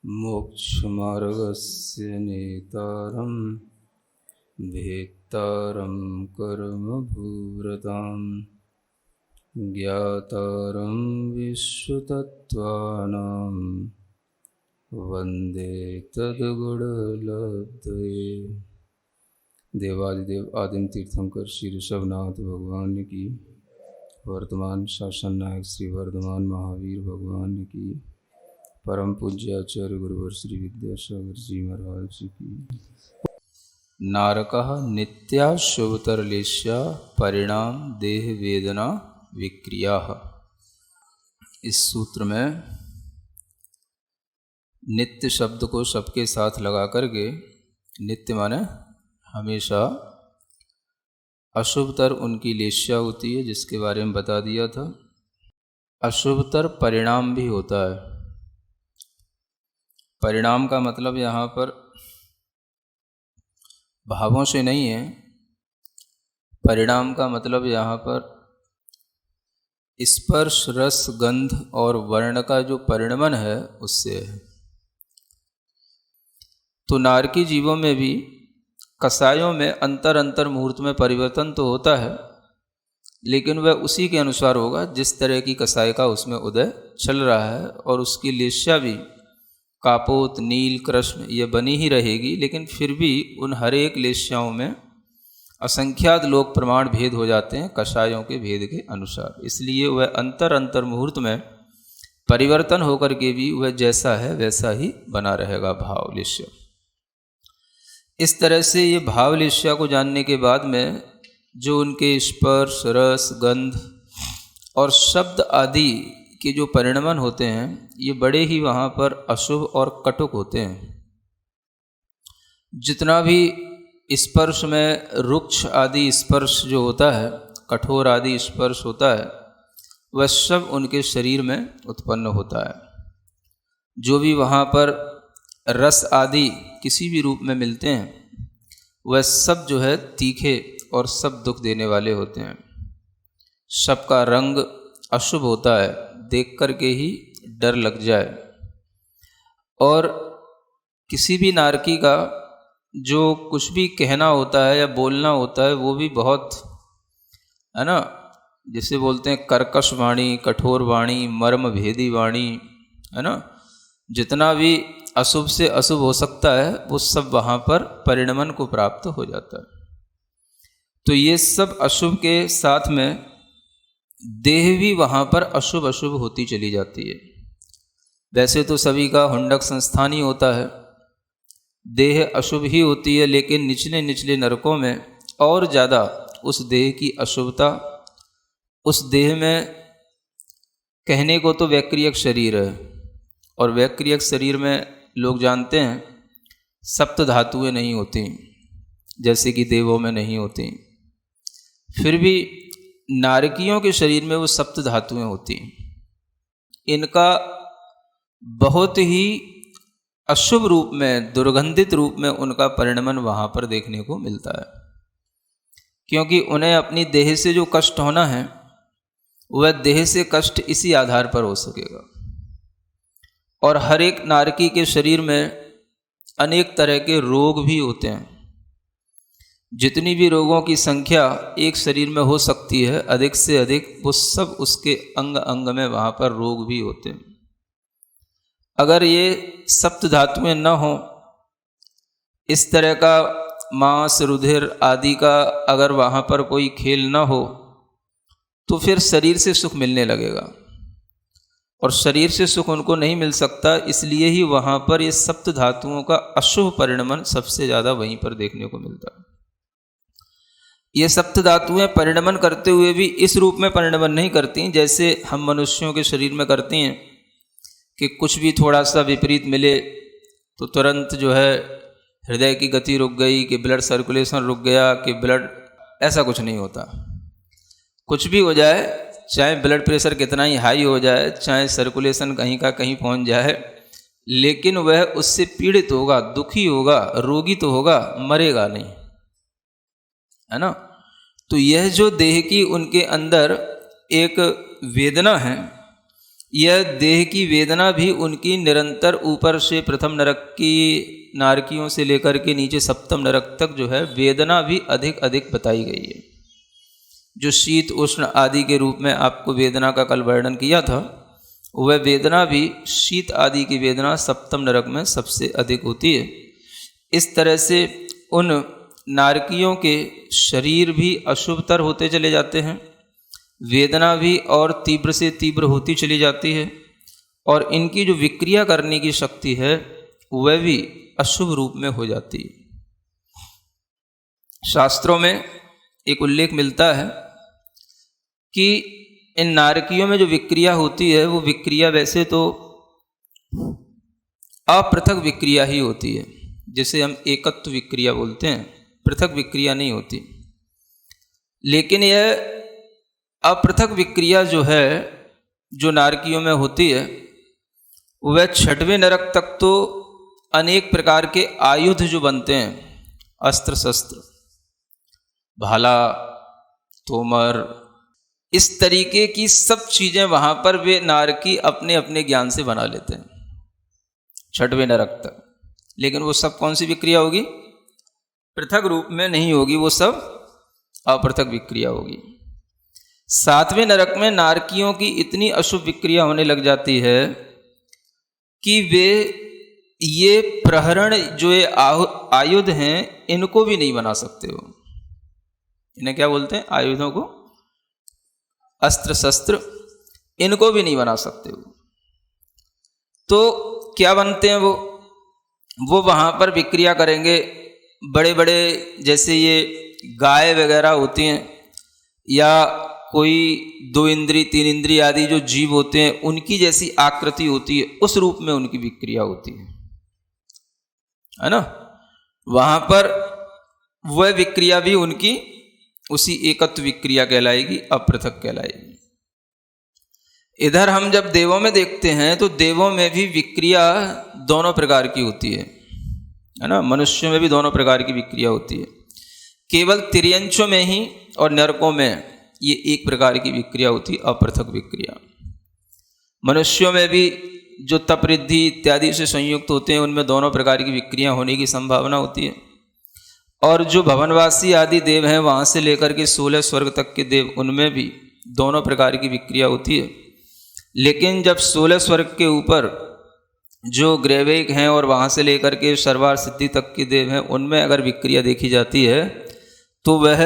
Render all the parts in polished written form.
मोक्षमार्गस्य नेतारं भेत्तारं कर्मभूरतां ज्ञातारं विश्वतत्त्वानां वन्दे तद्गुणलब्धये। देवादिदेव आदिम तीर्थंकर श्री ऋषभनाथ भगवान की, वर्तमान शासन नायक श्री वर्धमान महावीर भगवान की, परम पूज्य आचार्य गुरुवर श्री विद्यासागर जी महाराज जी की। नारकः नित्या शुभतरलेश्या परिणाम देह वेदना विक्रिया। इस सूत्र में नित्य शब्द को सबके साथ लगा करके, नित्य माने हमेशा, अशुभतर उनकी लेश्या होती है जिसके बारे में बता दिया था। अशुभतर परिणाम भी होता है। परिणाम का मतलब यहाँ पर भावों से नहीं है। परिणाम का मतलब यहाँ पर स्पर्श रस गंध और वर्ण का जो परिणमन है उससे है। तो नारकी जीवों में भी कसायों में अंतर मुहूर्त में परिवर्तन तो होता है, लेकिन वह उसी के अनुसार होगा जिस तरह की कसाय का उसमें उदय चल रहा है, और उसकी लेश्या भी कापोत नील कृष्ण ये बनी ही रहेगी। लेकिन फिर भी उन हर एक लेश्याओं में असंख्यात लोक प्रमाण भेद हो जाते हैं कषायों के भेद के अनुसार। इसलिए वह अंतर मुहूर्त में परिवर्तन होकर के भी वह जैसा है वैसा ही बना रहेगा भाव लेश्या। इस तरह से ये भाव लेश्या को जानने के बाद में जो उनके स्पर्श रस गंध और शब्द आदि के जो परिणमन होते हैं, ये बड़े ही वहाँ पर अशुभ और कटुक होते हैं। जितना भी स्पर्श में रुक्ष आदि स्पर्श जो होता है, कठोर आदि स्पर्श होता है, वह सब उनके शरीर में उत्पन्न होता है। जो भी वहाँ पर रस आदि किसी भी रूप में मिलते हैं, वह सब जो है तीखे और सब दुख देने वाले होते हैं। सबका रंग अशुभ होता है, देख कर के ही डर लग जाए। और किसी भी नारकी का जो कुछ भी कहना होता है या बोलना होता है, वो भी बहुत, है ना, जिसे बोलते हैं कर्कश वाणी, कठोर वाणी, मर्म भेदी वाणी, है ना। जितना भी अशुभ से अशुभ हो सकता है वो सब वहाँ पर परिणमन को प्राप्त हो जाता है। तो ये सब अशुभ के साथ में देह भी वहाँ पर अशुभ होती चली जाती है। वैसे तो सभी का हुंडक संस्थान ही होता है, देह अशुभ ही होती है, लेकिन निचले नरकों में और ज़्यादा उस देह की अशुभता, उस देह में कहने को तो वैक्रियक शरीर है, और वैक्रियक शरीर में लोग जानते हैं सप्त धातुएं नहीं होती जैसे कि देवों में नहीं होती। फिर भी नारकियों के शरीर में वो सप्त धातुएं होती। इनका बहुत ही अशुभ रूप में, दुर्गंधित रूप में उनका परिणमन वहाँ पर देखने को मिलता है। क्योंकि उन्हें अपनी देह से जो कष्ट होना है, वह देह से कष्ट इसी आधार पर हो सकेगा। और हर एक नारकी के शरीर में अनेक तरह के रोग भी होते हैं। जितनी भी रोगों की संख्या एक शरीर में हो सकती है, अधिक से अधिक वो सब उसके अंग अंग में वहाँ पर रोग भी होते हैं। अगर ये सप्त धातुएं न हो, इस तरह का मांस रुधिर आदि का अगर वहाँ पर कोई खेल न हो, तो फिर शरीर से सुख मिलने लगेगा, और शरीर से सुख उनको नहीं मिल सकता। इसलिए ही वहाँ पर ये सप्त धातुओं का अशुभ परिणमन सबसे ज़्यादा वहीं पर देखने को मिलता है। ये सप्त धातुएं परिणमन करते हुए भी इस रूप में परिणमन नहीं करती जैसे हम मनुष्यों के शरीर में करती हैं कि कुछ भी थोड़ा सा विपरीत मिले तो तुरंत जो है हृदय की गति रुक गई, कि ब्लड सर्कुलेशन रुक गया, कि ब्लड, ऐसा कुछ नहीं होता। कुछ भी हो जाए, चाहे ब्लड प्रेशर कितना ही हाई हो जाए, चाहे सर्कुलेशन कहीं का कहीं पहुंच जाए, लेकिन वह उससे पीड़ित होगा, दुखी होगा, रोगी तो होगा, मरेगा नहीं, है ना। तो यह जो देह की उनके अंदर एक वेदना है, यह देह की वेदना भी उनकी निरंतर ऊपर से प्रथम नरक की नारकियों से लेकर के नीचे सप्तम नरक तक जो है वेदना भी अधिक अधिक बताई गई है। जो शीत उष्ण आदि के रूप में आपको वेदना का कल वर्णन किया था, वह वेदना भी शीत आदि की वेदना सप्तम नरक में सबसे अधिक होती है। इस तरह से उन नारकियों के शरीर भी अशुभतर होते चले जाते हैं, वेदना भी और तीव्र से तीव्र होती चली जाती है, और इनकी जो विक्रिया करने की शक्ति है वह भी अशुभ रूप में हो जाती है। शास्त्रों में एक उल्लेख मिलता है कि इन नारकियों में जो विक्रिया होती है वो विक्रिया वैसे तो अपृथक विक्रिया ही होती है, जिसे हम एकत्व विक्रिया बोलते हैं, पृथक विक्रिया नहीं होती। लेकिन यह अपृथक विक्रिया जो है, जो नारकियों में होती है, वह छठवें नरक तक तो अनेक प्रकार के आयुध जो बनते हैं, अस्त्र शस्त्र, भाला, तोमर, इस तरीके की सब चीज़ें वहाँ पर वे नारकी अपने अपने ज्ञान से बना लेते हैं छठवें नरक तक। लेकिन वो सब कौन सी विक्रिया होगी? पृथक रूप में नहीं होगी, वो सब अपृथक विक्रिया होगी। सातवें नरक में नारकियों की इतनी अशुभ विक्रिया होने लग जाती है कि वे ये प्रहरण जो ये आयुध हैं इनको भी नहीं बना सकते हो। इन्हें क्या बोलते हैं? आयुधों को, अस्त्र शस्त्र, इनको भी नहीं बना सकते हो। तो क्या बनते हैं वो वहाँ पर विक्रिया करेंगे। बड़े बड़े जैसे ये गाय वगैरह होती हैं, या कोई 2 इंद्री 3 इंद्री आदि जो जीव होते हैं, उनकी जैसी आकृति होती है, उस रूप में उनकी विक्रिया होती है ना। वहाँ पर वह विक्रिया भी उनकी उसी एकत्व विक्रिया कहलाएगी, अपृथक कहलाएगी। इधर हम जब देवों में देखते हैं तो देवों में भी विक्रिया दोनों प्रकार की होती है ना। मनुष्यों में भी दोनों प्रकार की विक्रिया होती है। केवल तिर्यंचों में ही और नरकों में ये एक प्रकार की विक्रिया होती है, अपृथक विक्रिया। मनुष्यों में भी जो तपरिद्धि इत्यादि से संयुक्त होते हैं, उनमें दोनों प्रकार की विक्रिया होने की संभावना होती है। और जो भवनवासी आदि देव हैं, वहाँ से लेकर के 16 स्वर्ग तक के देव, उनमें भी दोनों प्रकार की विक्रिया होती है। लेकिन जब 16 स्वर्ग के ऊपर जो ग्रैवेक हैं और वहाँ से लेकर के सर्वार सिद्धि तक के देव हैं, उनमें अगर विक्रिया देखी जाती है तो वह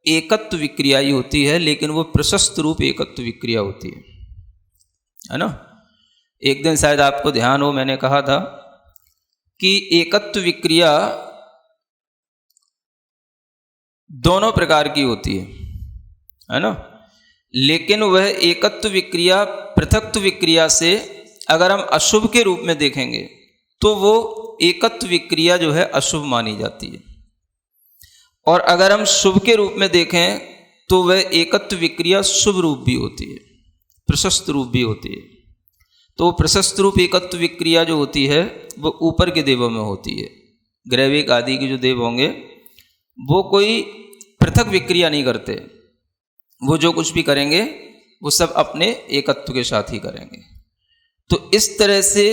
एकत्व विक्रिया ही होती है, लेकिन वो प्रशस्त रूप एकत्व विक्रिया होती है ना। एक दिन शायद आपको ध्यान हो, मैंने कहा था कि एकत्व विक्रिया दोनों प्रकार की होती है ना। लेकिन वह एकत्व विक्रिया पृथक्त्व विक्रिया से अगर हम अशुभ के रूप में देखेंगे तो वो एकत्व विक्रिया जो है अशुभ मानी जाती है, और अगर हम शुभ के रूप में देखें तो वह एकत्व विक्रिया शुभ रूप भी होती है, प्रशस्त रूप भी होती है। तो प्रशस्त रूप एकत्व विक्रिया जो होती है वो ऊपर के देवों में होती है। ग्रैविक आदि के जो देव होंगे वो कोई पृथक विक्रिया नहीं करते, वो जो कुछ भी करेंगे वो सब अपने एकत्व के साथ ही करेंगे। तो इस तरह से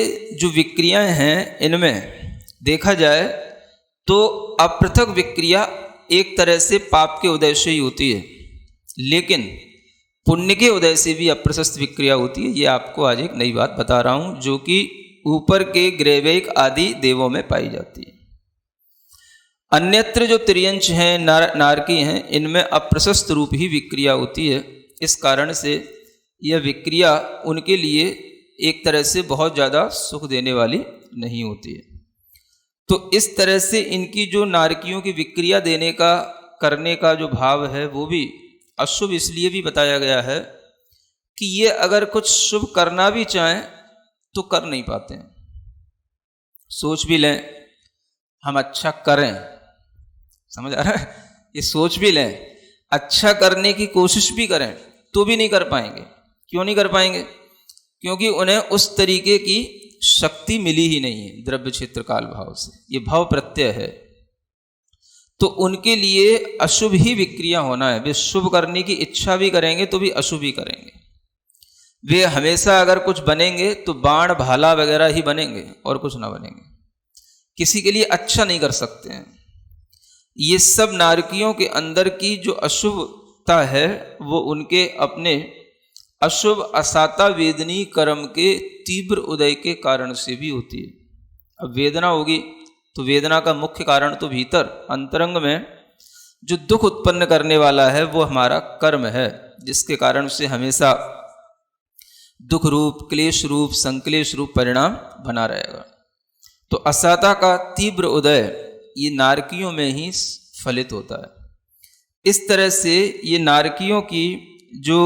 जो विक्रियाएं हैं, इनमें देखा जाए तो अपृथक विक्रिया एक तरह से पाप के उदय से ही होती है, लेकिन पुण्य के उदय से भी अप्रशस्त विक्रिया होती है। ये आपको आज एक नई बात बता रहा हूँ, जो कि ऊपर के ग्रैवेक आदि देवों में पाई जाती है। अन्यत्र जो तिर्यंच हैं, नारकी हैं, इनमें अप्रशस्त रूप ही विक्रिया होती है। इस कारण से यह विक्रिया उनके लिए एक तरह से बहुत ज़्यादा सुख देने वाली नहीं होती है। तो इस तरह से इनकी जो नारकियों की विक्रिया देने का, करने का जो भाव है, वो भी अशुभ इसलिए भी बताया गया है कि ये अगर कुछ शुभ करना भी चाहें तो कर नहीं पाते हैं। सोच भी लें हम अच्छा करें, समझ आ रहा है? ये सोच भी लें, अच्छा करने की कोशिश भी करें तो भी नहीं कर पाएंगे। क्यों नहीं कर पाएंगे? क्योंकि उन्हें उस तरीके की शक्ति मिली ही नहीं है द्रव्य क्षेत्र काल भाव से। ये भाव प्रत्यय है, तो उनके लिए अशुभ ही विक्रिया होना है। वे शुभ करने की इच्छा भी करेंगे तो भी अशुभ ही करेंगे। वे हमेशा अगर कुछ बनेंगे तो बाण भाला वगैरह ही बनेंगे और कुछ ना बनेंगे, किसी के लिए अच्छा नहीं कर सकते हैं। ये सब नारकियों के अंदर की जो अशुभता है वो उनके अपने अशुभ असाता वेदनी कर्म के तीव्र उदय के कारण से भी होती है। अब वेदना होगी तो वेदना का मुख्य कारण तो भीतर अंतरंग में जो दुख उत्पन्न करने वाला है वो हमारा कर्म है, जिसके कारण से हमेशा दुख रूप, क्लेश रूप, संक्लेश रूप परिणाम बना रहेगा। तो असाता का तीव्र उदय ये नारकियों में ही फलित होता है। इस तरह से ये नारकियों की जो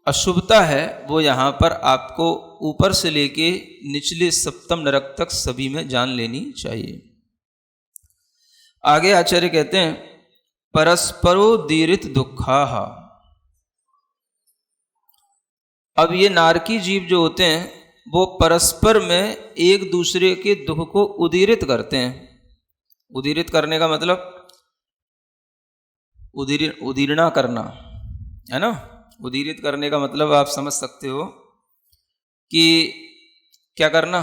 अशुभता है वो यहाँ पर आपको ऊपर से लेके निचले सप्तम नरक तक सभी में जान लेनी चाहिए। आगे आचार्य कहते हैं परस्परो दीरित दुखाह। अब ये नारकी जीव जो होते हैं वो परस्पर में एक दूसरे के दुख को उदीरित करते हैं। उदीरित करने का मतलब उदीरना करना है ना। उदीरित करने का मतलब आप समझ सकते हो कि क्या करना,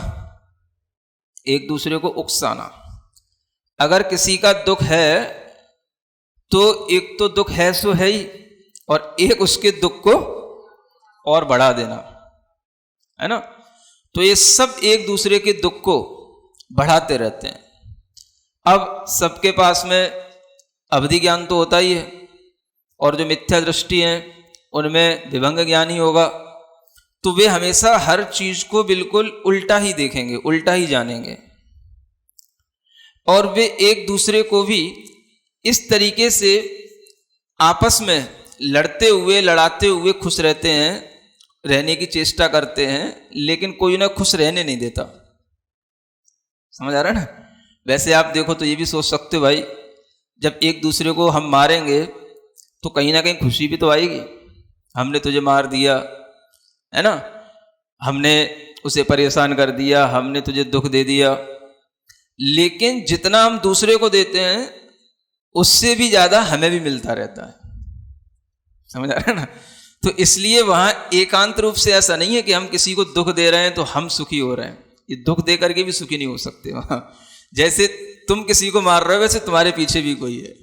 एक दूसरे को उकसाना। अगर किसी का दुख है तो एक तो दुख है सो है ही, और एक उसके दुख को और बढ़ा देना है ना। तो ये सब एक दूसरे के दुख को बढ़ाते रहते हैं। अब सबके पास में अवधि ज्ञान तो होता ही है, और जो मिथ्या दृष्टि है उनमें विभंग ज्ञान ही होगा। तो वे हमेशा हर चीज को बिल्कुल उल्टा ही देखेंगे, उल्टा ही जानेंगे, और वे एक दूसरे को भी इस तरीके से आपस में लड़ते हुए लड़ाते हुए खुश रहते हैं, रहने की चेष्टा करते हैं, लेकिन कोई ना खुश रहने नहीं देता। समझ आ रहा है ना। वैसे आप देखो तो ये भी सोच सकते हो भाई, जब एक दूसरे को हम मारेंगे तो कहीं ना कहीं खुशी भी तो आएगी। हमने तुझे मार दिया है ना, हमने उसे परेशान कर दिया, हमने तुझे दुख दे दिया, लेकिन जितना हम दूसरे को देते हैं उससे भी ज्यादा हमें भी मिलता रहता है। समझ आ रहा है ना। तो इसलिए वहां एकांत रूप से ऐसा नहीं है कि हम किसी को दुख दे रहे हैं तो हम सुखी हो रहे हैं। ये दुख दे करके भी सुखी नहीं हो सकते वहां। जैसे तुम किसी को मार रहे हो वैसे तुम्हारे पीछे भी कोई है।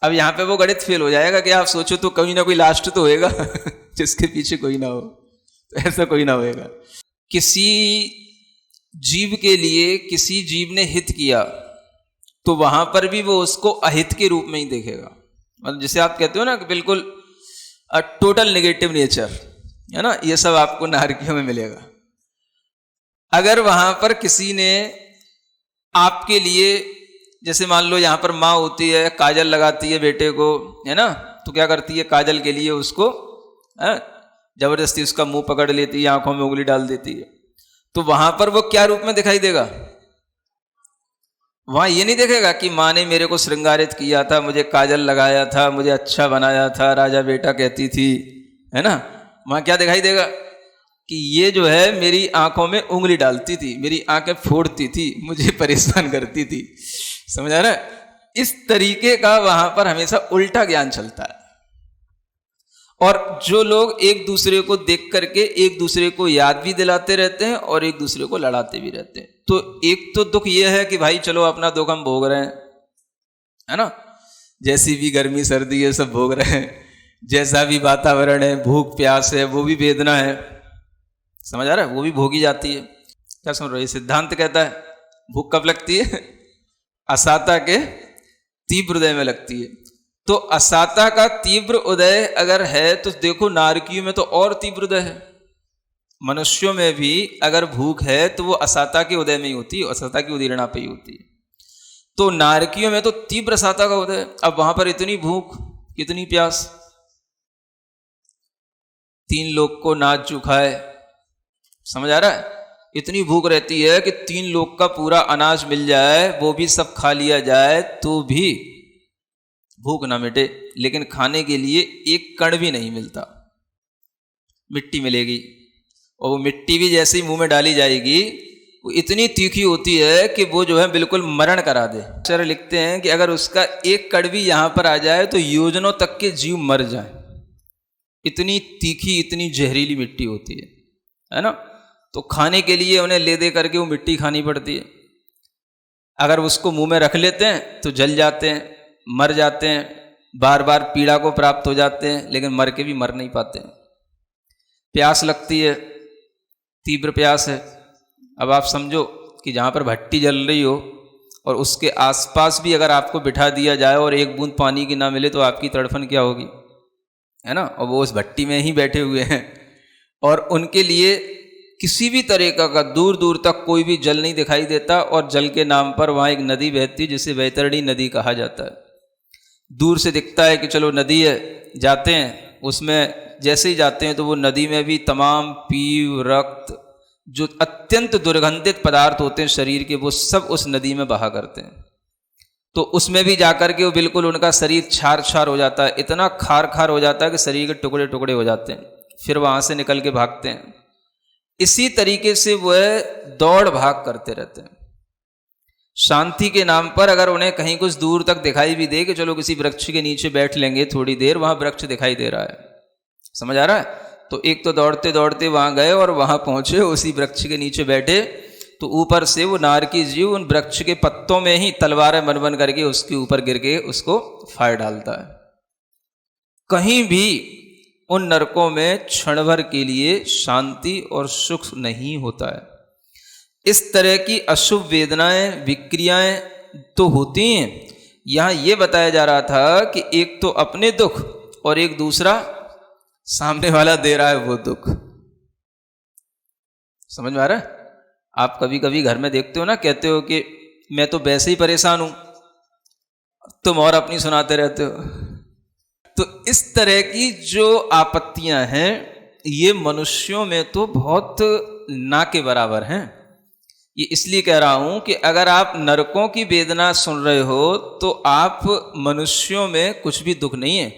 अब यहां पे वो गणित फेल हो जाएगा कि आप सोचो तो कोई ना कोई लास्ट तो होएगा जिसके पीछे कोई ना हो। तो ऐसा कोई ना होएगा। किसी जीव के लिए किसी जीव ने हित किया तो वहां पर भी वो उसको अहित के रूप में ही देखेगा। मतलब जैसे आप कहते हो ना कि बिल्कुल टोटल नेगेटिव नेचर है ना, ये सब आपको नारकियों में मिलेगा। अगर वहां पर किसी ने आपके लिए, जैसे मान लो यहां पर माँ होती है, काजल लगाती है बेटे को है ना, तो क्या करती है, काजल के लिए उसको जबरदस्ती उसका मुंह पकड़ लेती है, आंखों में उंगली डाल देती है। तो वहां पर वो क्या रूप में दिखाई देगा, वहां ये नहीं देखेगा कि माँ ने मेरे को श्रृंगारित किया था, मुझे काजल लगाया था, मुझे अच्छा बनाया था, राजा बेटा कहती थी है ना। वहां क्या दिखाई देगा कि ये जो है मेरी आंखों में उंगली डालती थी, मेरी आंखें फोड़ती थी, मुझे परेशान करती थी। समझ आ रहा है। इस तरीके का वहां पर हमेशा उल्टा ज्ञान चलता है। और जो लोग एक दूसरे को देख करके एक दूसरे को याद भी दिलाते रहते हैं और एक दूसरे को लड़ाते भी रहते हैं। तो एक तो दुख ये है कि भाई चलो अपना दुख हम भोग रहे हैं है ना, जैसी भी गर्मी सर्दी है सब भोग रहे हैं, जैसा भी वातावरण है, भूख प्यास है, वो भी वेदना है। समझ आ रहा है, वो भी भोगी जाती है। क्या सुन रहे हो, सिद्धांत कहता है भूख कब लगती है, असाता के तीव्र उदय में लगती है। तो असाता का तीव्र उदय अगर है तो देखो नारकियों में तो और तीव्र उदय है। मनुष्यों में भी अगर भूख है तो वो असाता के उदय में ही होती है, असाता की उदीरणा पे ही होती है। तो नारकियों में तो तीव्र असाता का उदय। अब वहां पर इतनी भूख, कितनी प्यास, 3 लोग को नाच चुकाए। समझ आ रहा है, इतनी भूख रहती है कि 3 लोग का पूरा अनाज मिल जाए, वो भी सब खा लिया जाए तो भी भूख ना मिटे, लेकिन खाने के लिए एक कण भी नहीं मिलता। मिट्टी मिलेगी और वो मिट्टी भी जैसे ही मुंह में डाली जाएगी वो इतनी तीखी होती है कि वो जो है बिल्कुल मरण करा दे। सर लिखते हैं कि अगर उसका एक कण भी यहां पर आ जाए तो योजनों तक के जीव मर जाए। इतनी तीखी, इतनी जहरीली मिट्टी होती है ना। तो खाने के लिए उन्हें ले दे करके वो मिट्टी खानी पड़ती है। अगर उसको मुंह में रख लेते हैं तो जल जाते हैं, मर जाते हैं, बार बार पीड़ा को प्राप्त हो जाते हैं, लेकिन मर के भी मर नहीं पाते हैं। प्यास लगती है, तीव्र प्यास है। अब आप समझो कि जहाँ पर भट्टी जल रही हो और उसके आसपास भी अगर आपको बिठा दिया जाए और एक बूंद पानी की ना मिले तो आपकी तड़फन क्या होगी, है ना। और वो उस भट्टी में ही बैठे हुए हैं और उनके लिए किसी भी तरीका का दूर दूर तक कोई भी जल नहीं दिखाई देता। और जल के नाम पर वहाँ एक नदी बहती है जिसे वैतरणी नदी कहा जाता है। दूर से दिखता है कि चलो नदी है, जाते हैं उसमें। जैसे ही जाते हैं तो वो नदी में भी तमाम पीव, रक्त, जो अत्यंत दुर्गंधित पदार्थ होते हैं शरीर के, वो सब उस नदी में बहा करते हैं। तो उसमें भी जाकर के वो बिल्कुल उनका शरीर छार छार हो जाता है, इतना खार खार हो जाता है कि शरीर के टुकड़े टुकड़े हो जाते हैं। फिर वहाँ से निकल के भागते हैं। इसी तरीके से वह दौड़ भाग करते रहते हैं। शांति के नाम पर अगर उन्हें कहीं कुछ दूर तक दिखाई भी दे कि चलो किसी वृक्ष के नीचे बैठ लेंगे थोड़ी देर, वहाँ वृक्ष दिखाई दे रहा है, समझ आ रहा है, तो एक तो दौड़ते दौड़ते वहाँ गए और वहाँ पहुँचे, उसी वृक्ष के नीचे बैठे। तो ऊपर से वो नारकी जीव उन वृक्ष के पत्तों में ही तलवारें बन बन करके उसके ऊपर गिर के उसको फाड़ डालता है। कहीं भी उन नरकों में क्षण भर के लिए शांति और सुख नहीं होता है। इस तरह की अशुभ वेदनाएं, विक्रियाएं तो होती हैं। यहाँ ये बताया जा रहा था कि एक तो अपने दुख और एक दूसरा सामने वाला दे रहा है वो दुख। समझ में आ रहा है। आप कभी कभी घर में देखते हो ना, कहते हो कि मैं तो वैसे ही परेशान हूं, तुम और अपनी सुनाते रहते हो। तो इस तरह की जो आपत्तियां हैं ये मनुष्यों में तो बहुत ना के बराबर हैं। ये इसलिए कह रहा हूं कि अगर आप नरकों की वेदना सुन रहे हो तो आप मनुष्यों में कुछ भी दुख नहीं है।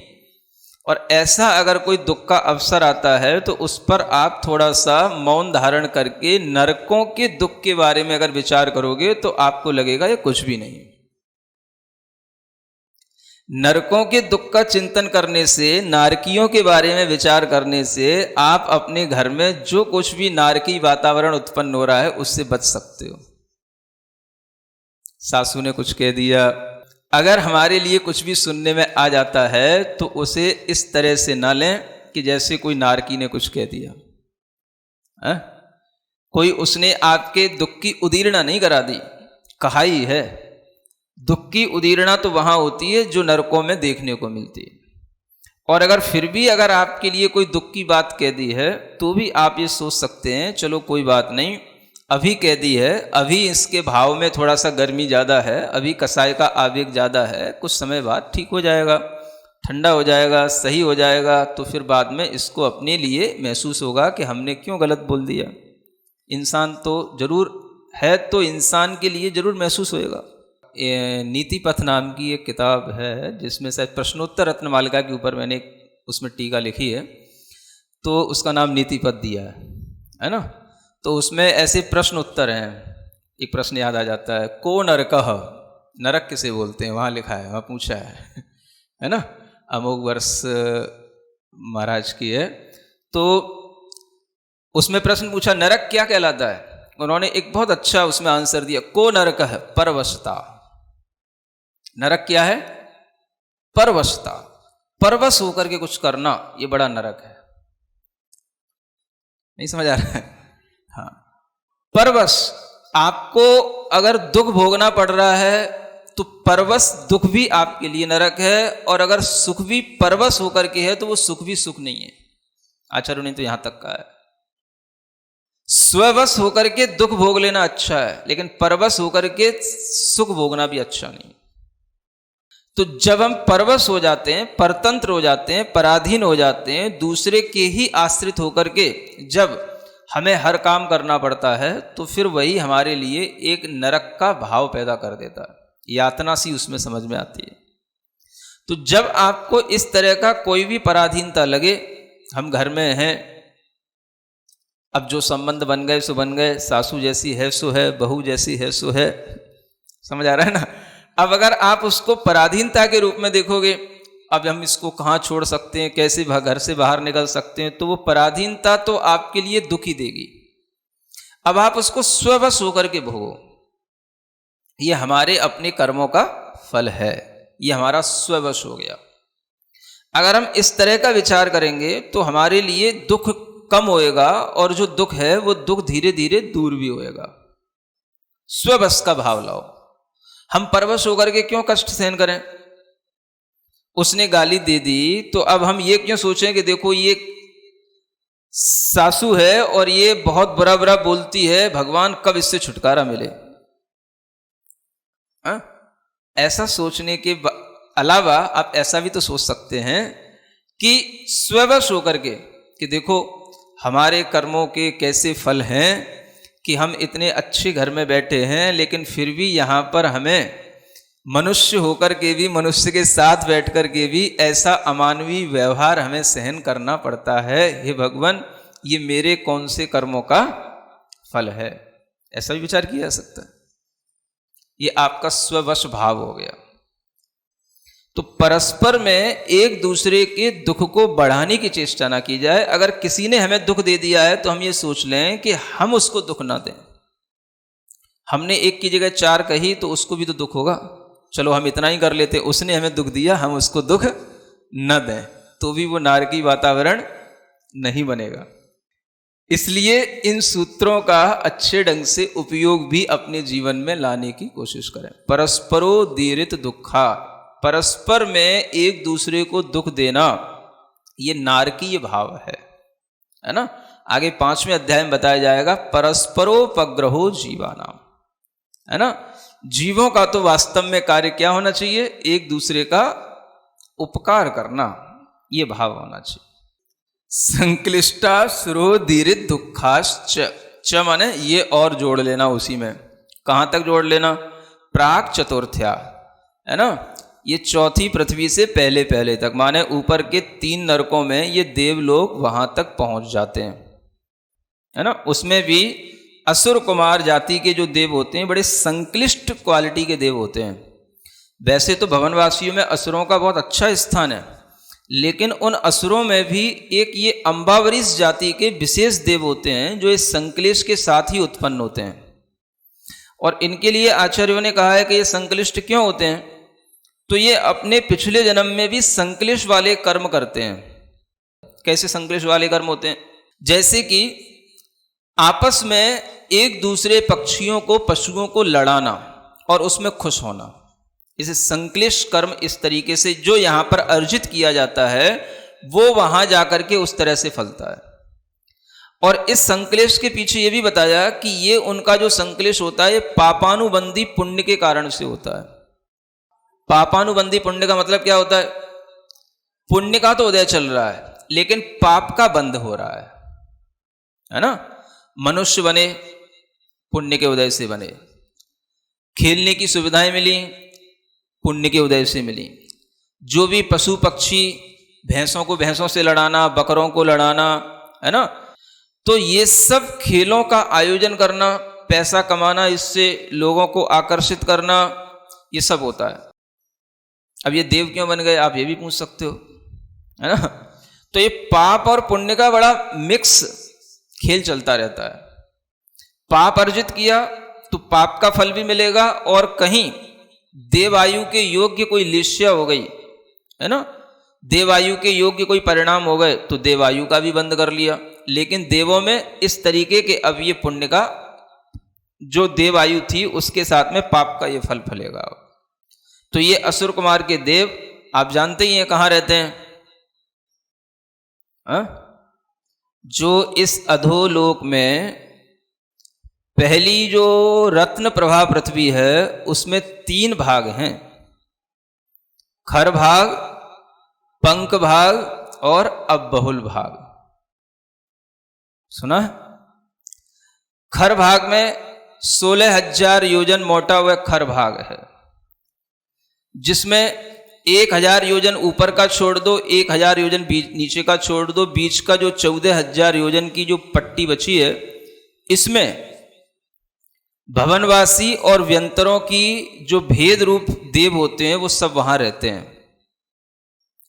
और ऐसा अगर कोई दुख का अवसर आता है तो उस पर आप थोड़ा सा मौन धारण करके नरकों के दुख के बारे में अगर विचार करोगे तो आपको लगेगा ये कुछ भी नहीं। नरकों के दुख का चिंतन करने से, नारकियों के बारे में विचार करने से आप अपने घर में जो कुछ भी नारकी वातावरण उत्पन्न हो रहा है उससे बच सकते हो। सासू ने कुछ कह दिया, अगर हमारे लिए कुछ भी सुनने में आ जाता है तो उसे इस तरह से ना लें कि जैसे कोई नारकी ने कुछ कह दिया है? कोई उसने आपके दुख की उदीरना नहीं करा दी, कहा ही है। दुख की उदीरना तो वहां होती है जो नरकों में देखने को मिलती है। और अगर फिर भी अगर आपके लिए कोई दुख की बात कह दी है तो भी आप ये सोच सकते हैं चलो कोई बात नहीं, अभी कह दी है, अभी इसके भाव में थोड़ा सा गर्मी ज़्यादा है, अभी कसाई का आवेग ज़्यादा है, कुछ समय बाद ठीक हो जाएगा, ठंडा हो जाएगा, सही हो जाएगा। तो फिर बाद में इसको अपने लिए महसूस होगा कि हमने क्यों गलत बोल दिया। इंसान तो जरूर है, तो इंसान के लिए जरूर महसूस होएगा। नीति पथ नाम की एक किताब है जिसमें शायद प्रश्नोत्तर रत्नमालिका के ऊपर मैंने उसमें टीका लिखी है, तो उसका नाम नीति पथ दिया है ना। तो उसमें ऐसे प्रश्न उत्तर हैं। एक प्रश्न याद आ जाता है, को नरकः, नरक किसे बोलते हैं, वहाँ लिखा है, वहाँ पूछा है ना, अमोघ वर्ष महाराज की है। तो उसमें प्रश्न पूछा नरक क्या कहलाता है। उन्होंने एक बहुत अच्छा उसमें आंसर दिया, को नरकः परवशता। नरक क्या है? परवशता, परवश होकर के कुछ करना, ये बड़ा नरक है। नहीं समझ आ रहा है? हाँ, परवश, आपको अगर दुख भोगना पड़ रहा है तो परवश दुख भी आपके लिए नरक है। और अगर सुख भी परवश होकर के है तो वो सुख भी सुख नहीं है। आचार्यों ने तो यहां तक कहा है, स्ववश होकर के दुख भोग लेना अच्छा है, लेकिन परवश होकर के सुख भोगना भी अच्छा नहीं। तो जब हम परवश हो जाते हैं, परतंत्र हो जाते हैं, पराधीन हो जाते हैं, दूसरे के ही आश्रित होकर के जब हमें हर काम करना पड़ता है तो फिर वही हमारे लिए एक नरक का भाव पैदा कर देता है, यातना सी उसमें समझ में आती है। तो जब आपको इस तरह का कोई भी पराधीनता लगे, हम घर में हैं, अब जो संबंध बन गए सो बन गए, सासू जैसी है सो है, बहू जैसी है सो है, समझ आ रहा है ना। अब अगर आप उसको पराधीनता के रूप में देखोगे अब हम इसको कहाँ छोड़ सकते हैं, कैसे घर से बाहर निकल सकते हैं, तो वो पराधीनता तो आपके लिए दुख ही देगी। अब आप उसको स्ववश होकर के भोगो। ये हमारे अपने कर्मों का फल है, ये हमारा स्ववश हो गया। अगर हम इस तरह का विचार करेंगे तो हमारे लिए दुख कम होएगा, और जो दुख है वो दुख धीरे धीरे दूर भी होएगा। स्ववश का भाव लाओ। हम परवश होकर के क्यों कष्ट सहन करें? उसने गाली दे दी तो अब हम ये क्यों सोचें कि देखो ये सासू है और ये बहुत बुरा बुरा बोलती है, भगवान कब इससे छुटकारा मिले। हा? ऐसा सोचने के अलावा आप ऐसा भी तो सोच सकते हैं कि स्ववश होकर के कि देखो हमारे कर्मों के कैसे फल हैं कि हम इतने अच्छे घर में बैठे हैं, लेकिन फिर भी यहाँ पर हमें मनुष्य होकर के भी, मनुष्य के साथ बैठकर के भी ऐसा अमानवीय व्यवहार हमें सहन करना पड़ता है। हे भगवान, ये मेरे कौन से कर्मों का फल है? ऐसा भी विचार किया जा सकता है। ये आपका स्ववश भाव हो गया। तो परस्पर में एक दूसरे के दुख को बढ़ाने की चेष्टा ना की जाए। अगर किसी ने हमें दुख दे दिया है तो हम ये सोच लें कि हम उसको दुख ना दें। हमने एक की जगह चार कही तो उसको भी तो दुख होगा। चलो हम इतना ही कर लेते, उसने हमें दुख दिया, हम उसको दुख न दें, तो भी वो नारकी वातावरण नहीं बनेगा। इसलिए इन सूत्रों का अच्छे ढंग से उपयोग भी अपने जीवन में लाने की कोशिश करें। परस्परो दीरित दुखा, परस्पर में एक दूसरे को दुख देना ये नारकीय भाव है ना। आगे 5वें अध्याय में बताया जाएगा परस्परोपग्रहो जीवानाम, है ना। जीवों का तो वास्तव में कार्य क्या होना चाहिए? एक दूसरे का उपकार करना, ये भाव होना चाहिए। संक्लिष्टा सुरोदीरित दुखाश्च, च माने ये और जोड़ लेना उसी में। कहाँ तक जोड़ लेना? प्राक चतुर्थ्या, है ना। ये चौथी पृथ्वी से पहले पहले तक, माने ऊपर के 3 नरकों में ये देवलोक वहां तक पहुंच जाते हैं, है ना। उसमें भी असुर कुमार जाति के जो देव होते हैं बड़े संक्लिष्ट क्वालिटी के देव होते हैं। वैसे तो भवनवासियों में असुरों का बहुत अच्छा स्थान है, लेकिन उन असुरों में भी एक ये अम्बावरीश जाति के विशेष देव होते हैं जो इस संक्लेश के साथ ही उत्पन्न होते हैं। और इनके लिए आचार्यों ने कहा है कि ये संक्लिष्ट क्यों होते हैं? तो ये अपने पिछले जन्म में भी संक्लेश वाले कर्म करते हैं। कैसे संक्लेश वाले कर्म होते हैं? जैसे कि आपस में एक दूसरे पक्षियों को, पशुओं को लड़ाना और उसमें खुश होना, इसे संक्लेश कर्म इस तरीके से जो यहां पर अर्जित किया जाता है वो वहां जाकर के उस तरह से फलता है। और इस संक्लेश के पीछे ये भी बताया कि ये उनका जो संक्लेश होता है ये पापानुबंधी पुण्य के कारण से होता है। पापानुबंधी पुण्य का मतलब क्या होता है? पुण्य का तो उदय चल रहा है लेकिन पाप का बंध हो रहा है ना। मनुष्य बने, पुण्य के उदय से बने। खेलने की सुविधाएं मिली, पुण्य के उदय से मिली। जो भी पशु पक्षी, भैंसों को भैंसों से लड़ाना, बकरों को लड़ाना, है ना, तो ये सब खेलों का आयोजन करना, पैसा कमाना, इससे लोगों को आकर्षित करना, ये सब होता है। अब ये देव क्यों बन गए आप ये भी पूछ सकते हो, है ना। तो ये पाप और पुण्य का बड़ा मिक्स खेल चलता रहता है। पाप अर्जित किया तो पाप का फल भी मिलेगा, और कहीं देवायु के योग्य कोई लिस्या हो गई, है ना, देवायु के योग्य कोई परिणाम हो गए तो देवायु का भी बंद कर लिया। लेकिन देवों में इस तरीके के अब ये पुण्य का जो देवायु थी उसके साथ में पाप का ये फल फलेगा। तो ये असुर कुमार के देव आप जानते ही हैं कहाँ रहते हैं, जो इस अधोलोक में पहली जो रत्न प्रभा पृथ्वी है उसमें 3 भाग हैं, खर भाग, पंक भाग और अबहुल भाग। सुना है? खर भाग में 16,000 योजन मोटा हुआ खर भाग है, जिसमें 1,000 योजन ऊपर का छोड़ दो, 1,000 योजन नीचे का छोड़ दो, बीच का जो 14,000 योजन की जो पट्टी बची है इसमें भवनवासी और व्यंतरों की जो भेद रूप देव होते हैं वो सब वहां रहते हैं,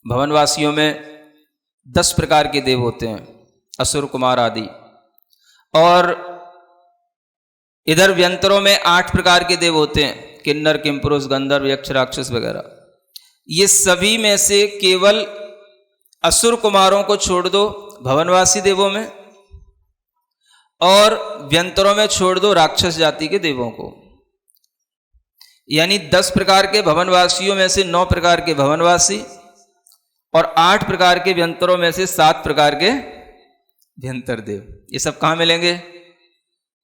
भवनवासियों में 10 प्रकार के देव होते हैं, असुर कुमार आदि, और इधर व्यंतरों में 8 प्रकार के देव होते हैं, किन्नर, किमपुरुष, गंधर्व, यक्ष, राक्षस वगैरह। ये सभी में से केवल असुर कुमारों को छोड़ दो भवनवासी देवों में, और व्यंतरों में छोड़ दो राक्षस जाति के देवों को। यानी 10 प्रकार के भवनवासियों में से 9 प्रकार के भवनवासी और 8 प्रकार के व्यंतरों में से 7 प्रकार के व्यंतर देव। ये सब कहाँ मिलेंगे?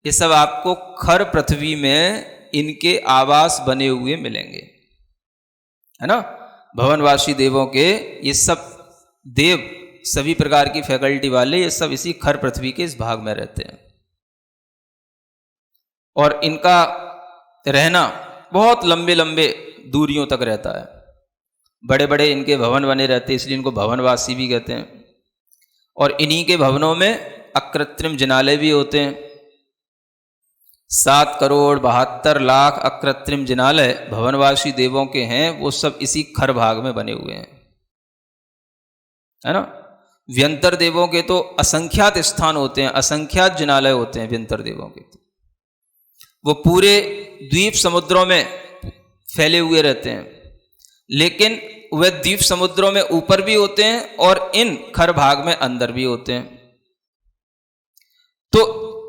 ये सब आपको खर पृथ्वी में इनके आवास बने हुए मिलेंगे, है ना। भवनवासी देवों के ये सब देव, सभी प्रकार की फैकल्टी वाले, ये सब इसी खर पृथ्वी के इस भाग में रहते हैं, और इनका रहना बहुत लंबे लंबे दूरियों तक रहता है। बड़े बड़े इनके भवन बने रहते हैं, इसलिए इनको भवनवासी भी कहते हैं। और इन्हीं के भवनों में अकृत्रिम जिनालय भी होते हैं। 7,72,00,000 अकृत्रिम जिनालय भवनवासी देवों के हैं, वो सब इसी खर भाग में बने हुए हैं, है ना। व्यंतर देवों के तो असंख्यात स्थान होते हैं, असंख्यात जिनालय होते हैं व्यंतर देवों के। तो वो पूरे द्वीप समुद्रों में फैले हुए रहते हैं, लेकिन वे द्वीप समुद्रों में ऊपर भी होते हैं और इन खर भाग में अंदर भी होते हैं। तो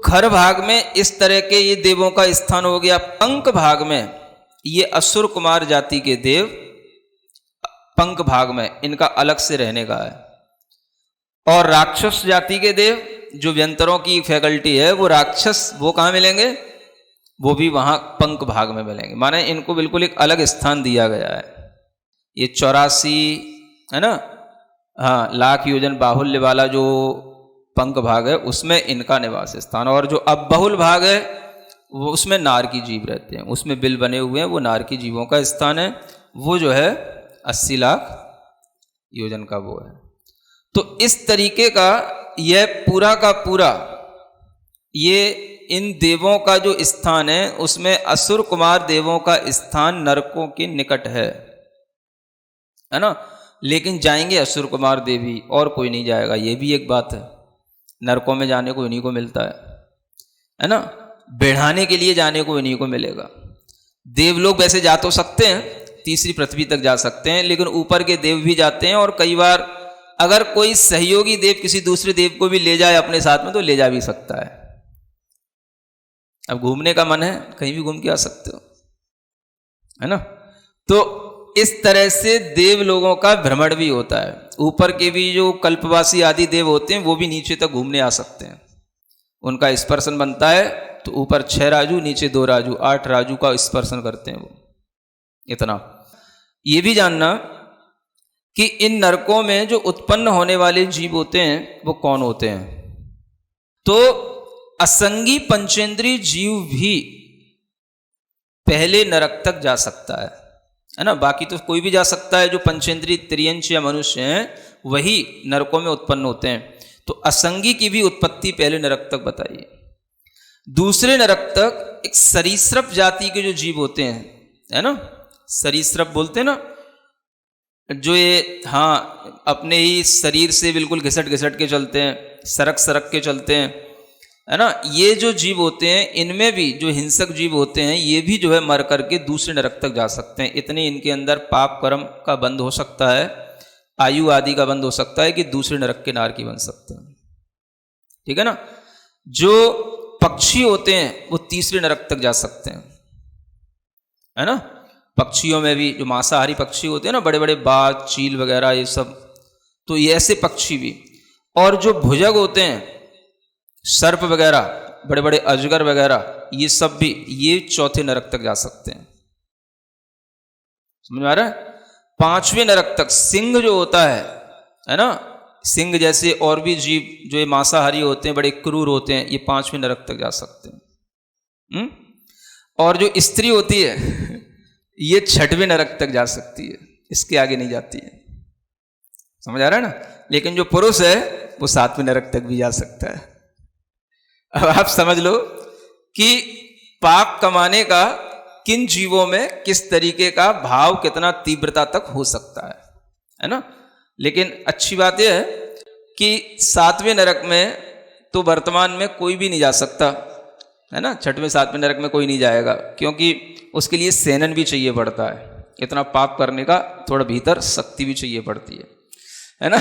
खर भाग में इस तरह के ये देवों का स्थान हो गया। पंक भाग में ये असुर कुमार जाति के देव, पंक भाग में इनका अलग से रहने का है। और राक्षस जाति के देव, जो व्यंतरों की फैकल्टी है, वो राक्षस, वो कहाँ मिलेंगे? वो भी वहां पंक भाग में मिलेंगे। माने इनको बिल्कुल एक अलग स्थान दिया गया है। ये 84, है ना, हाँ, लाख योजन बाहुल्य वाला जो पंक भाग है उसमें इनका निवास स्थान, और जो अब बहुल भाग है वो उसमें नारकी जीव रहते हैं, उसमें बिल बने हुए हैं, वो नारकी जीवों का स्थान है। वो जो है 80 लाख योजन का वो है। तो इस तरीके का यह पूरा का पूरा ये इन देवों का जो स्थान है, उसमें असुर कुमार देवों का स्थान नरकों के निकट है ना। लेकिन जाएंगे असुर कुमार देवी, और कोई नहीं जाएगा। ये भी एक बात है, नरकों में जाने को इन्हीं को मिलता है ना। बढ़ाने के लिए जाने को इन्हीं को मिलेगा। देवलोग वैसे जा तो सकते हैं, तीसरी पृथ्वी तक जा सकते हैं, लेकिन ऊपर के देव भी जाते हैं, और कई बार अगर कोई सहयोगी देव किसी दूसरे देव को भी ले जाए अपने साथ में तो ले जा भी सकता है। अब घूमने का मन है, कहीं भी घूम के आ सकते हो, है ना। तो इस तरह से देव लोगों का भ्रमण भी होता है। ऊपर के भी जो कल्पवासी आदि देव होते हैं वो भी नीचे तक घूमने आ सकते हैं। उनका स्पर्शन बनता है तो ऊपर 6 राजू, नीचे 2 राजू, 8 राजू का स्पर्शन करते हैं वो। इतना ये भी जानना कि इन नरकों में जो उत्पन्न होने वाले जीव होते हैं वो कौन होते हैं। तो असंगी पंचेंद्रीय जीव भी पहले नरक तक जा सकता है ना। बाकी तो कोई भी जा सकता है, जो पंचेंद्रीय त्रियंच या मनुष्य हैं वही नरकों में उत्पन्न होते हैं। तो असंगी की भी उत्पत्ति पहले नरक तक बताइए। दूसरे नरक तक एक सरीसृप जाति के जो जीव होते हैं, है ना, सरीसृप बोलते हैं ना, जो ये हाँ अपने ही शरीर से बिल्कुल घिसट घिसट के चलते हैं, सरक सरक के चलते हैं, है ना। ये जो जीव होते हैं, इनमें भी जो हिंसक जीव होते हैं, ये भी जो है मर करके दूसरे नरक तक जा सकते हैं। इतने इनके अंदर पाप कर्म का बंद हो सकता है, आयु आदि का बंद हो सकता है कि दूसरे नरक के नारकी बन सकते हैं। ठीक है ना। जो पक्षी होते हैं वो तीसरे नरक तक जा सकते हैं, है ना। पक्षियों में भी जो मांसाहारी पक्षी होते हैं ना, बड़े बड़े बाज, चील वगैरह, ये सब, तो ये ऐसे पक्षी भी। और जो भुजग होते हैं, सर्प वगैरह, बड़े बड़े अजगर वगैरह, ये सब भी ये चौथे नरक तक जा सकते हैं। समझ में आ रहा है। 5वें नरक तक सिंह जो होता है ना, सिंह जैसे और भी जीव जो ये मांसाहारी होते हैं, बड़े क्रूर होते हैं, ये 5वें नरक तक जा सकते हैं। और जो स्त्री होती है ये 6वें नरक तक जा सकती है, इसके आगे नहीं जाती है। समझ आ रहा है ना। लेकिन जो पुरुष है वो 7वें नरक तक भी जा सकता है। अब आप समझ लो कि पाप कमाने का किन जीवों में किस तरीके का भाव कितना तीव्रता तक हो सकता है ना। लेकिन अच्छी बात यह है कि 7वें नरक में तो वर्तमान में कोई भी नहीं जा सकता, है ना। 6वें 7वें नरक में कोई नहीं जाएगा, क्योंकि उसके लिए सेनन भी चाहिए पड़ता है, इतना पाप करने का थोड़ा भीतर शक्ति भी चाहिए पड़ती है ना।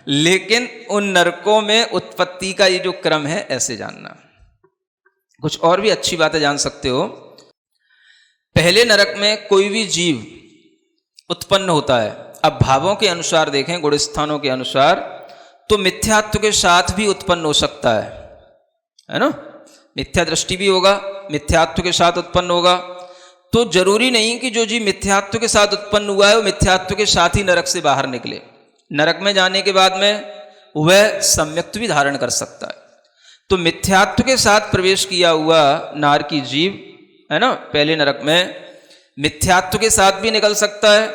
लेकिन उन नरकों में उत्पत्ति का ये जो क्रम है ऐसे जानना। कुछ और भी अच्छी बातें जान सकते हो। पहले नरक में कोई भी जीव उत्पन्न होता है, अब भावों के अनुसार देखें, गुणस्थानों के अनुसार, तो मिथ्यात्व के साथ भी उत्पन्न हो सकता है ना। मिथ्या दृष्टि भी होगा, मिथ्यात्व के साथ उत्पन्न होगा। तो जरूरी नहीं कि जो जीव मिथ्यात्व के साथ उत्पन्न हुआ है वो मिथ्यात्व के साथ ही नरक से बाहर निकले। नरक में जाने के बाद में वह सम्यक्त्व भी धारण कर सकता है। तो मिथ्यात्व के साथ प्रवेश किया हुआ नारकी जीव, है ना, पहले नरक में मिथ्यात्व के साथ भी निकल सकता है।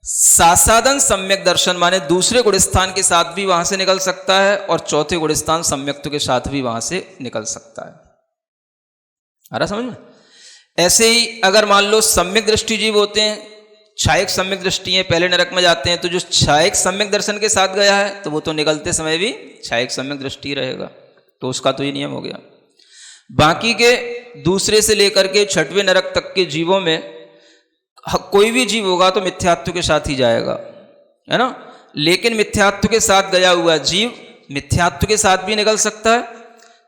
सासादन सम्यक दर्शन माने दूसरे गुणस्थान के साथ भी वहां से निकल सकता है, और चौथे गुणस्थान सम्यक्त्व के साथ भी वहां से निकल सकता है। आ रहा समझ में? ऐसे ही अगर मान लो सम्यक दृष्टि जीव होते हैं, छायक सम्यक दृष्टि है, पहले नरक में जाते हैं, तो जो छायक सम्यक दर्शन के साथ गया है तो वो तो निकलते समय भी छायक सम्यक दृष्टि रहेगा, तो उसका तो ये नियम हो गया। बाकी के दूसरे से लेकर के 6वें नरक तक के जीवों में कोई भी जीव होगा तो मिथ्यात्व के साथ ही जाएगा, है ना। लेकिन मिथ्यात्व के साथ गया हुआ जीव मिथ्यात्व के साथ भी निकल सकता है,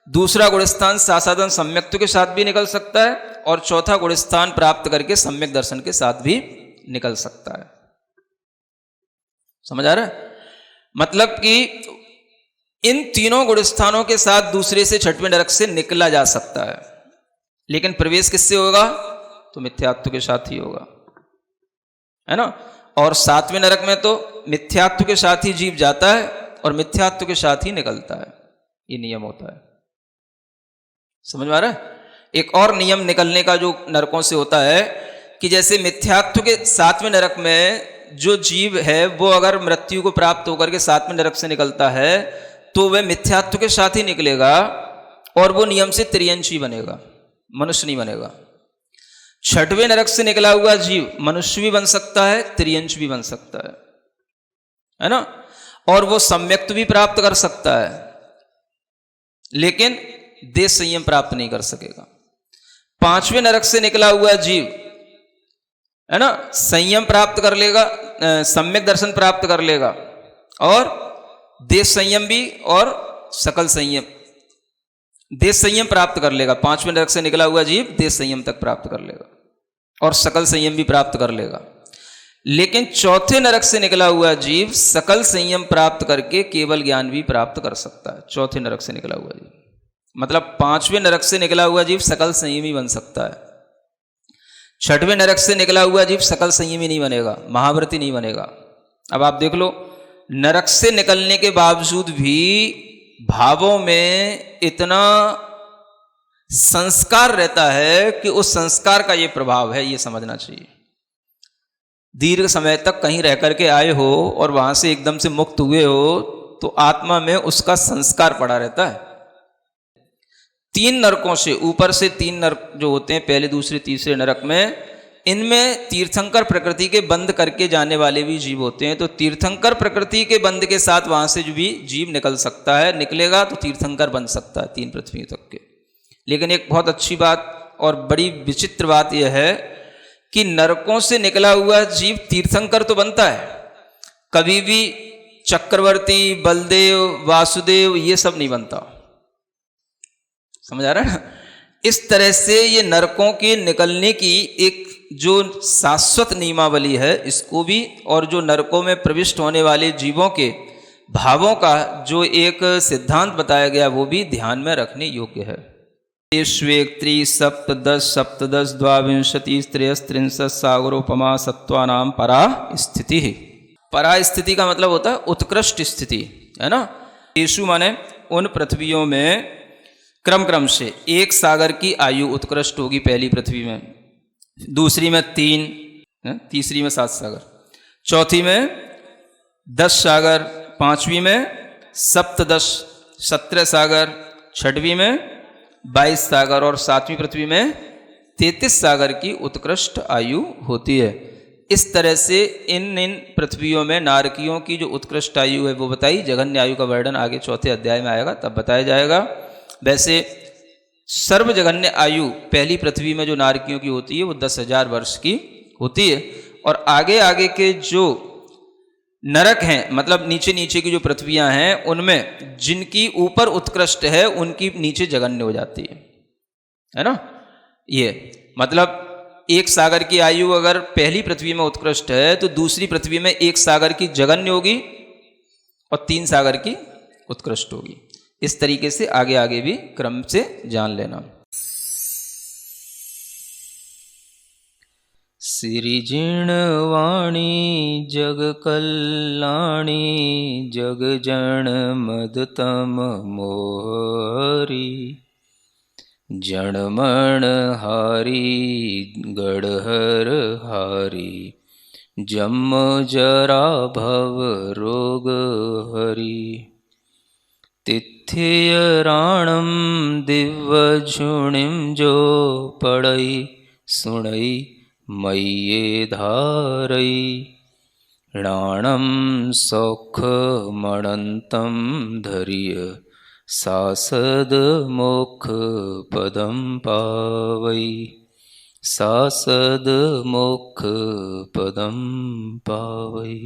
दूसरा गुणस्थान सासादन सम्यक्त्व के साथ भी निकल सकता है, और चौथा गुणस्थान प्राप्त करके सम्यक दर्शन के साथ भी निकल सकता है। समझ आ रहा है? मतलब कि इन तीनों गुणस्थानों के साथ दूसरे से 6वें नरक से निकला जा सकता है, लेकिन प्रवेश किससे होगा? तो मिथ्यात्व के साथ ही होगा, है ना। और 7वें नरक में तो मिथ्यात्व के साथ ही जीव जाता है और मिथ्यात्व के साथ ही निकलता है, ये नियम होता है। समझ में आ रहा है? एक और नियम निकलने का जो नरकों से होता है कि जैसे मिथ्यात्व के 7वें नरक में जो जीव है वो अगर मृत्यु को प्राप्त होकर के 7वें नरक से निकलता है तो वह मिथ्यात्व के साथ ही निकलेगा, और वो नियम से त्रियंशी बनेगा, मनुष्य नहीं बनेगा। 6वें नरक से निकला हुआ जीव मनुष्य भी बन सकता है, त्रियंश भी बन सकता है ना, और वो सम्यक्त्व भी प्राप्त कर सकता है, लेकिन देश संयम प्राप्त नहीं कर सकेगा। 5वें नरक से निकला हुआ जीव, है ना, संयम प्राप्त कर लेगा, सम्यक दर्शन प्राप्त कर लेगा, और देश संयम भी और सकल संयम, देश संयम प्राप्त कर लेगा। 5वें नरक से निकला हुआ जीव देश संयम तक प्राप्त कर लेगा और सकल संयम भी प्राप्त कर लेगा। लेकिन चौथे नरक से निकला हुआ जीव सकल संयम प्राप्त करके केवल ज्ञान भी प्राप्त कर सकता है। चौथे नरक से निकला हुआ जीव मतलब 5वें नरक से निकला हुआ जीव सकल संयमी बन सकता है। 6वें नरक से निकला हुआ जीव सकल संयमी नहीं बनेगा, महाव्रती नहीं बनेगा। अब आप देख लो, नरक से निकलने के बावजूद भी भावों में इतना संस्कार रहता है कि उस संस्कार का ये प्रभाव है, ये समझना चाहिए। दीर्घ समय तक कहीं रह करके आए हो और वहां से एकदम से मुक्त हुए हो तो आत्मा में उसका संस्कार पड़ा रहता है। 3 नरकों से ऊपर से 3 नरक जो होते हैं, पहले दूसरे तीसरे नरक में, इनमें तीर्थंकर प्रकृति के बंद करके जाने वाले भी जीव होते हैं। तो तीर्थंकर प्रकृति के बंद के साथ वहां से जो भी जीव निकल सकता है, निकलेगा तो तीर्थंकर बन सकता है 3 पृथ्वी तक के। लेकिन एक बहुत अच्छी बात और बड़ी विचित्र बात यह है कि नरकों से निकला हुआ जीव तीर्थंकर तो बनता है, कभी भी चक्रवर्ती, बलदेव, वासुदेव ये सब नहीं बनता। समझ आ रहा है ना? इस तरह से ये नरकों के निकलने की एक जो शाश्वत नियमावली है इसको भी, और जो नरकों में प्रविष्ट होने वाले जीवों के भावों का जो एक सिद्धांत बताया गया वो भी ध्यान में रखने योग्य है। श्वेत्री सप्तदश सप्तदश द्वाविंशति त्रयस्त्रिंशत् सागरोपमा सत्वानाम परा स्थिति। परा स्थिति का मतलब होता है उत्कृष्ट स्थिति, है ना। येषु माने उन पृथ्वियों में क्रम क्रम से 1 सागर की आयु उत्कृष्ट होगी पहली पृथ्वी में, दूसरी में 3, तीसरी में 7 सागर, चौथी में 10 सागर, 5वीं में सप्तदश 17 सागर, 6वीं में 22 सागर और 7वीं पृथ्वी में 33 सागर की उत्कृष्ट आयु होती है। इस तरह से इन पृथ्वियों में नारकियों की जो उत्कृष्ट आयु है वो बताई। जघन्य आयु का वर्णन आगे चौथे अध्याय में आएगा, तब बताया जाएगा। वैसे सर्वजघन्य आयु पहली पृथ्वी में जो नारकियों की होती है वो 10,000 वर्ष की होती है। और आगे आगे के जो नरक हैं, मतलब नीचे नीचे की जो पृथ्वियां हैं, उनमें जिनकी ऊपर उत्कृष्ट है उनकी नीचे जघन्य हो जाती है ना। ये मतलब एक सागर की आयु अगर पहली पृथ्वी में उत्कृष्ट है तो दूसरी पृथ्वी में एक सागर की जघन्य होगी और 3 सागर की उत्कृष्ट होगी। इस तरीके से आगे आगे भी क्रम से जान लेना। सिरिजिणवाणी जग कल्याणी जग जन मदतम मोहरी जणमण हारी गढ़हर हारी जम जरा भव रोग हरी तिथ्य राणम दिव्य झुणिम जो पड़ई सुणई मय्ये धारई राणम सौख मणंतम धरिय सासद मोक्ष पदम पावई सासद मोक्ष पदम पावई।